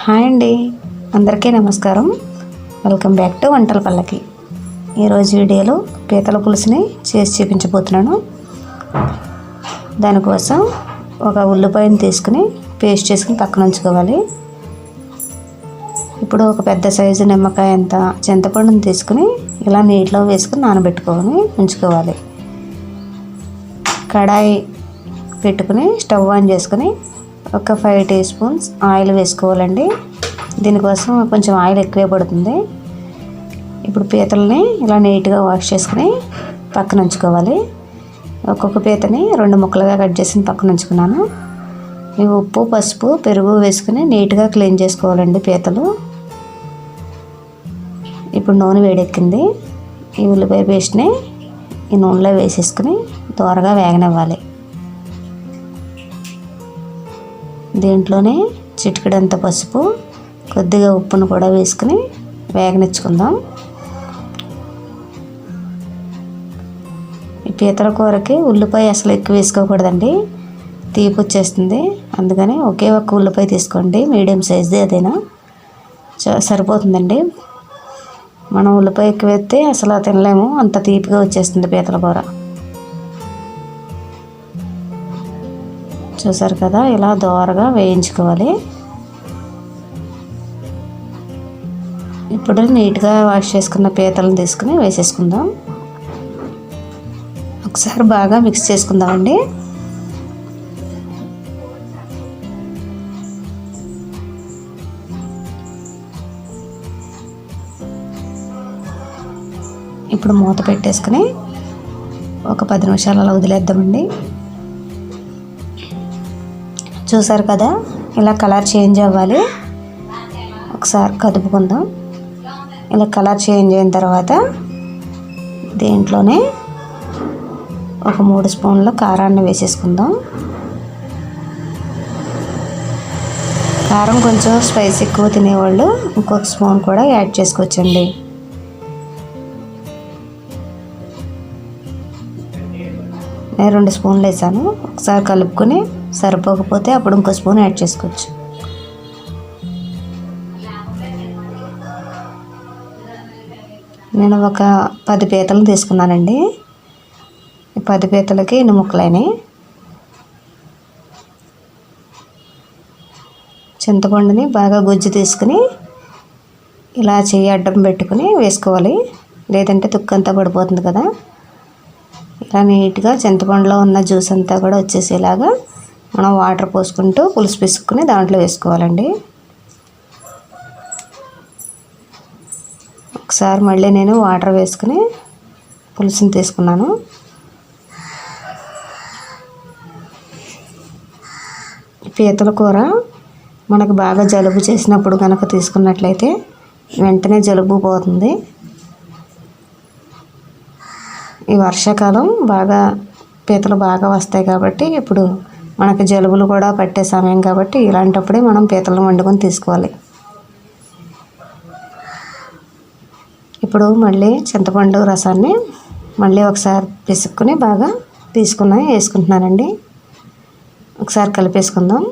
Hi అండి, అందరికీ నమస్కారం. వెల్కమ్ బ్యాక్ టు వంటల పల్లకి. ఈరోజు వీడియోలో పీతల పులుసుని చేసి చూపించబోతున్నాను. దానికోసం ఒక ఉల్లిపాయను తీసుకుని పేస్ట్ చేసుకుని పక్కన ఉంచుకోవాలి. ఇప్పుడు ఒక పెద్ద సైజు నిమ్మకాయ అంత చింతపండుని తీసుకుని ఇలా నీటిలో వేసుకుని నానబెట్టుకొని ఉంచుకోవాలి. కడాయి పెట్టుకుని స్టవ్ ఆన్ చేసుకుని ఒక 5 టీ స్పూన్స్ ఆయిల్ వేసుకోవాలండి. దీనికోసం కొంచెం ఆయిల్ ఎక్కువే పడుతుంది. ఇప్పుడు పీతల్ని ఇలా నీట్గా వాష్ చేసుకుని పక్కన ఉంచుకోవాలి. ఒక్కొక్క పీతని 2 ముక్కలుగా కట్ చేసి పక్కన ఉంచుకున్నాను. ఈ ఉప్పు, పసుపు, పెరుగు వేసుకుని నీట్గా క్లీన్ చేసుకోవాలండి పీతలు. ఇప్పుడు నూనె వేడెక్కింది. ఈ ఉల్లిపాయ పేస్ట్ని ఈ నూనెలో వేసేసుకుని త్వరగా వేగనివ్వాలి. దీంట్లోనే చిటికెడంత పసుపు, కొద్దిగా ఉప్పును కూడా వేసుకుని వేగనిచ్చుకుందాం. ఈ పీతల కూరకి ఉల్లిపాయ అసలు ఎక్కువ వేసుకోకూడదండి, తీపి వచ్చేస్తుంది. అందుకని ఒకే ఒక్క ఉల్లిపాయ తీసుకోండి, మీడియం సైజ్ది అదైనా సరిపోతుందండి. మనం ఉల్లిపాయ ఎక్కువ వేస్తే అసలు తినలేము, అంత తీపిగా వచ్చేస్తుంది పీతల కూర. చూసారు కదా, ఇలా దోరగా వేయించుకోవాలి. ఇప్పుడు నీట్గా వాష్ చేసుకున్న పీతలను తీసుకుని వేసేసుకుందాం. ఒకసారి బాగా మిక్స్ చేసుకుందామండి. ఇప్పుడు మూత పెట్టేసుకుని ఒక 10 నిమిషాలు అలా వదిలేద్దామండి. చూసారు కదా, ఇలా కలర్ చేంజ్ అవ్వాలి. ఒకసారి కదుపుకుందాం. ఇలా కలర్ చేంజ్ అయిన తర్వాత దీంట్లోనే ఒక 3 స్పూన్ల కారాన్ని వేసేసుకుందాం. కారం కొంచెం స్పైస్ ఎక్కువ తినేవాళ్ళు ఇంకొక స్పూన్ కూడా యాడ్ చేసుకోవచ్చండి. నేను 2 స్పూన్లు వేసాను. ఒకసారి కలుపుకొని సరిపోకపోతే అప్పుడు ఇంకో స్పూన్ యాడ్ చేసుకోవచ్చు. నేను ఒక 10 పీతలు తీసుకున్నానండి. ఈ 10 పీతలకి 2 ముక్కలైనాయి. చింతపండుని బాగా గుజ్జు తీసుకుని ఇలా చెయ్యి అడ్డం పెట్టుకుని వేసుకోవాలి, లేదంటే తుక్కంతా పడిపోతుంది కదా. ఇలా నీట్గా చింతపండులో ఉన్న జ్యూస్ అంతా కూడా వచ్చేసేలాగా మనం వాటర్ పోసుకుంటూ పులుసు పిసుక్కుని దాంట్లో వేసుకోవాలండి. ఒకసారి మళ్ళీ నేను వాటర్ వేసుకుని పులుసుని తీసుకున్నాను. పీతల కూర మనకు బాగా జలుబు చేసినప్పుడు కనుక తీసుకున్నట్లయితే వెంటనే జలుబు పోతుంది. ఈ వర్షాకాలం బాగా పీతలు బాగా వస్తాయి కాబట్టి ఇప్పుడు మనకి జలుబులు కూడా పట్టే సమయం కాబట్టి ఇలాంటప్పుడే మనం పీతలను వండుకొని తీసుకోవాలి. ఇప్పుడు మళ్ళీ చింతపండు రసాన్ని మళ్ళీ ఒకసారి పిసుక్కుని బాగా వేసుకుంటున్నానండి. ఒకసారి కలిపేసుకుందాం.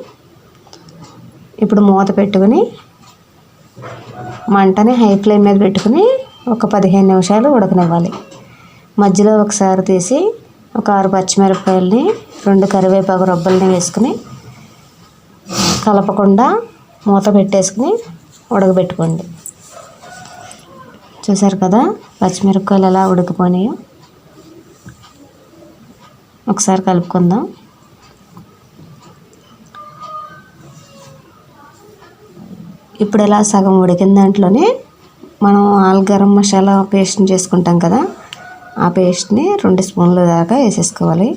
ఇప్పుడు మూత పెట్టుకుని మంటని హై ఫ్లేమ్ మీద పెట్టుకుని ఒక 15 నిమిషాలు ఉడకనివ్వాలి. మధ్యలో ఒకసారి తీసి ఒక 6 పచ్చిమిరపకాయలని 2 కరివేపాకు రొబ్బల్ని వేసుకుని కలపకుండా మూత పెట్టేసుకుని ఉడకబెట్టుకోండి. చూసారు కదా, పచ్చిమిరపకాయలు ఎలా ఉడికిపోయినాయో. ఒకసారి కలుపుకుందాం. ఇప్పుడు ఇలా సగం ఉడికిన దాంట్లోనే మనం గరం మసాలా పేస్ట్ని చేసుకుంటాం కదా, ఆ పేస్ట్ని 2 స్పూన్ల దాకా వేసేసుకోవాలి.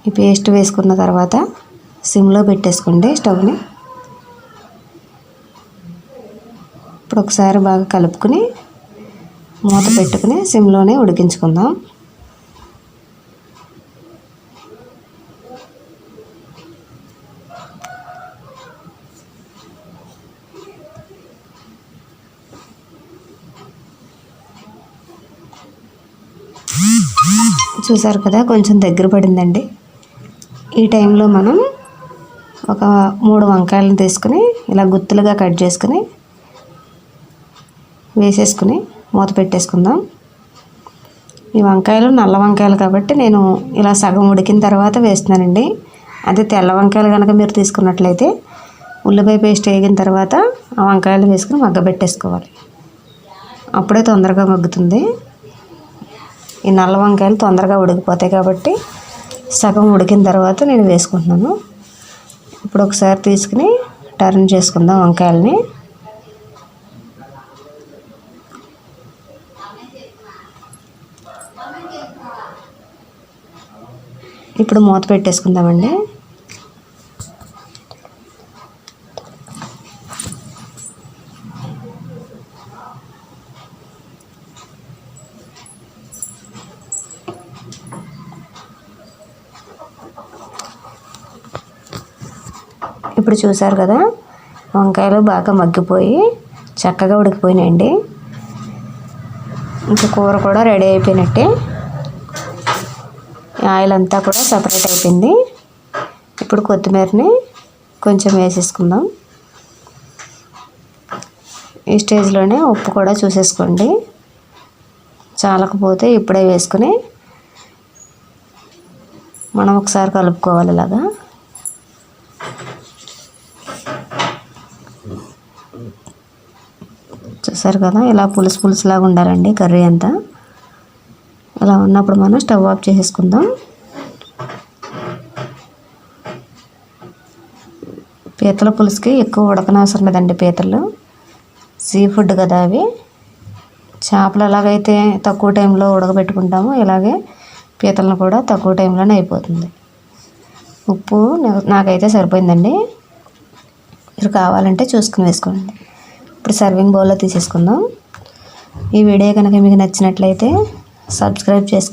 ఈ పేస్ట్ వేసుకున్న తర్వాత సిమ్లో పెట్టేసుకోండి స్టవ్ని. ఇప్పుడు ఒకసారి బాగా కలుపుకొని మూత పెట్టుకుని సిమ్లోనే ఉడికించుకుందాం. చూసారు కదా, కొంచెం దగ్గర పడిందండి. ఈ టైంలో మనం ఒక 3 వంకాయలను తీసుకుని ఇలా గుత్తులుగా కట్ చేసుకుని వేసేసుకుని మూత పెట్టేసుకుందాం. ఈ వంకాయలు నల్ల వంకాయలు కాబట్టి నేను ఇలా సగం ఉడికిన తర్వాత వేస్తున్నానండి. అదే తెల్ల వంకాయలు కనుక మీరు తీసుకున్నట్లయితే ఉల్లిపాయ పేస్ట్ వేగిన తర్వాత ఆ వంకాయలు వేసుకుని మగ్గబెట్టేసుకోవాలి. అప్పుడే తొందరగా మగ్గుతుంది. ఈ నల్ల వంకాయలు తొందరగా ఉడికిపోతాయి కాబట్టి సగం ఉడికిన తర్వాత నేను వేసుకుంటున్నాను. ఇప్పుడు ఒకసారి తీసుకుని టర్న్ చేసుకుందాం వంకాయలని. ఇప్పుడు మూత పెట్టేసుకుందామండి. ఇప్పుడు చూసారు కదా, వంకాయలు బాగా మగ్గిపోయి చక్కగా ఉడికిపోయినాయండి. ఇంకా కూర కూడా రెడీ అయిపోయినట్టే. ఆయిల్ అంతా కూడా సపరేట్ అయిపోయింది. ఇప్పుడు కొత్తిమీరని కొంచెం వేసేసుకుందాం. ఈ స్టేజ్లోనే ఉప్పు కూడా చూసేసుకోండి. చాలకపోతే ఇప్పుడే వేసుకుని మనం ఒకసారి కలుపుకోవాలి. ఇలాగా చూసారు కదా, ఇలా పులుసు పులుసులాగా ఉండాలండి కర్రీ అంతా. ఇలా ఉన్నప్పుడు మనం స్టవ్ ఆఫ్ చేసేసుకుందాం. పీతల పులుసుకి ఎక్కువ ఉడకనవసరం లేదండి. పీతలు సీ ఫుడ్ కదా అవి. చేపలు ఎలాగైతే తక్కువ టైంలో ఉడకబెట్టుకుంటామో ఇలాగే పీతలను కూడా తక్కువ టైంలోనే అయిపోతుంది. ఉప్పు నాకైతే సరిపోయిందండి. మీరు కావాలంటే చూసుకుని వేసుకోండి. ఇప్పుడు సర్వింగ్ బౌల్లో తీసేసుకుందాం. ఈ వీడియో కనుక మీకు నచ్చినట్లయితే సబ్స్క్రైబ్ చేసుకోండి.